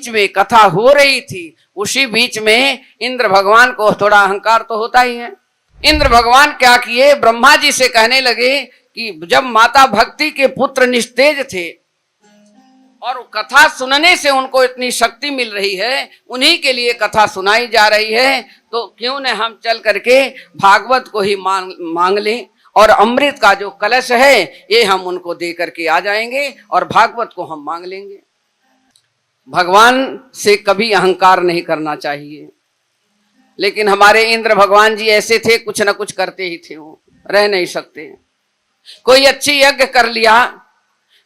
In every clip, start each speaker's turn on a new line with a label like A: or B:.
A: बीच में कथा हो रही थी, उसी बीच में इंद्र भगवान को थोड़ा अहंकार तो होता ही है। इंद्र भगवान क्या किए, ब्रह्मा जी से कहने लगे कि जब माता भक्ति के पुत्र निस्तेज थे और कथा सुनने से उनको इतनी शक्ति मिल रही है, उन्हीं के लिए कथा सुनाई जा रही है, तो क्यों न हम चल करके भागवत को ही मांग लें और अमृत का जो कलश है ये हम उनको दे करके आ जाएंगे और भागवत को हम मांग लेंगे। भगवान से कभी अहंकार नहीं करना चाहिए, लेकिन हमारे इंद्र भगवान जी ऐसे थे, कुछ न कुछ करते ही थे, वो रह नहीं सकते। कोई अच्छी यज्ञ कर लिया,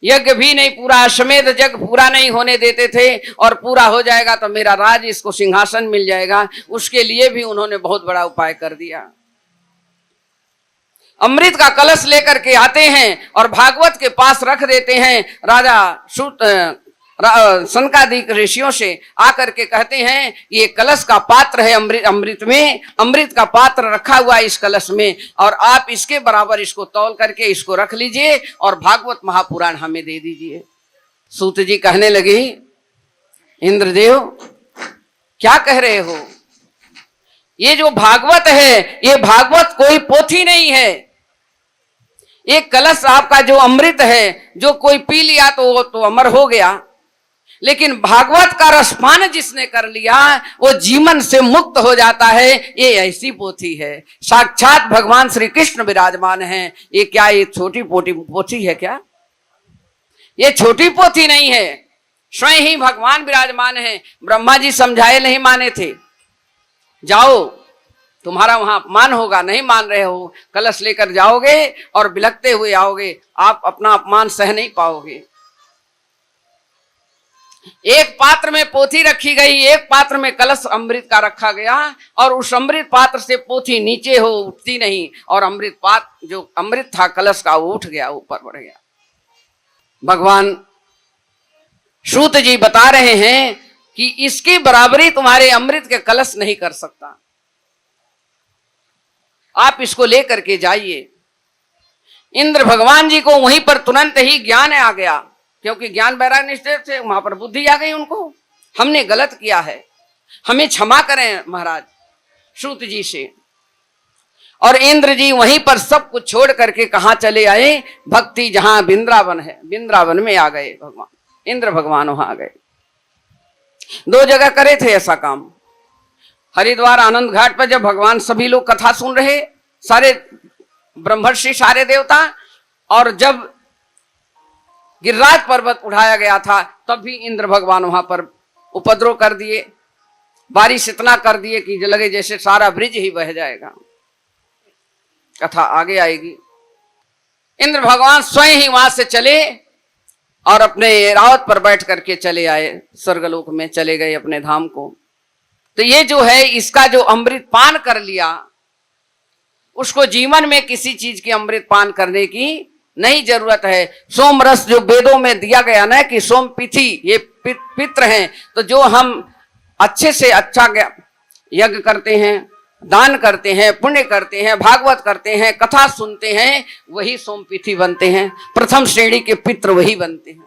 A: यज्ञ भी नहीं पूरा, अश्वमेध यज्ञ पूरा नहीं होने देते थे, और पूरा हो जाएगा तो मेरा राज, इसको सिंहासन मिल जाएगा, उसके लिए भी उन्होंने बहुत बड़ा उपाय कर दिया। अमृत का कलश लेकर के आते हैं और भागवत के पास रख देते हैं। राजा सनकादिक ऋषियों से आकर के कहते हैं ये कलश का पात्र है, अमृत का पात्र रखा हुआ है इस कलश में, और आप इसके बराबर इसको तौल करके इसको रख लीजिए और भागवत महापुराण हमें दे दीजिए। सूत जी कहने लगे, इंद्रदेव क्या कह रहे हो, ये जो भागवत है ये भागवत कोई पोथी नहीं है, एक कलश आपका जो अमृत है, जो कोई पी लिया तो वो तो अमर हो गया, लेकिन भागवत का रसपान जिसने कर लिया वो जीवन से मुक्त हो जाता है, ये ऐसी पोथी है। साक्षात भगवान श्री कृष्ण विराजमान हैं। ये क्या ये छोटी पोथी है क्या? ये छोटी पोथी नहीं है, स्वयं ही भगवान विराजमान है। ब्रह्मा जी समझाए नहीं माने थे, जाओ तुम्हारा वहां अपमान होगा, नहीं मान रहे हो, कलश लेकर जाओगे और बिलखते हुए आओगे, आप अपना अपमान सह नहीं पाओगे। एक पात्र में पोथी रखी गई, एक पात्र में कलश अमृत का रखा गया, और उस अमृत पात्र से पोथी नीचे हो उठती नहीं, और अमृत पात्र जो अमृत था कलश का वो उठ गया, ऊपर बढ़ गया। भगवान सूत जी बता रहे हैं कि इसकी बराबरी तुम्हारे अमृत के कलश नहीं कर सकता, आप इसको लेकर के जाइए। इंद्र भगवान जी को वहीं पर तुरंत ही ज्ञान आ गया, क्योंकि ज्ञान वैराग्य निष्ठे से वहां पर बुद्धि आ गई उनको, हमने गलत किया है, हमें क्षमा करें महाराज सूत जी से। और इंद्र जी वहीं पर सब कुछ छोड़ करके कहां चले आए, भक्ति जहां वृंदावन है, वृंदावन में आ गए भगवान, इंद्र भगवान वहां आ गए। दो जगह करे थे ऐसा काम, हरिद्वार आनंद घाट पर जब भगवान सभी लोग कथा सुन रहे, सारे ब्रह्मर्षि सारे देवता, और जब गिरिराज पर्वत उठाया गया था तब भी इंद्र भगवान वहां पर उपद्रव कर दिए, बारिश इतना कर दिए कि लगे जैसे सारा ब्रिज ही बह जाएगा। कथा आगे आएगी। इंद्र भगवान स्वयं ही वहां से चले और अपने रावत पर बैठ करके चले आए, स्वर्गलोक में चले गए अपने धाम को। तो ये जो है इसका जो अमृत पान कर लिया, उसको जीवन में किसी चीज के अमृत पान करने की नहीं जरूरत है। सोम रस जो वेदों में दिया गया ना कि सोम पिथि ये पित्र हैं, तो जो हम अच्छे से अच्छा यज्ञ करते हैं, दान करते हैं, पुण्य करते हैं, भागवत करते हैं, कथा सुनते हैं, वही सोम पिथि बनते हैं, प्रथम श्रेणी के पित्र वही बनते हैं।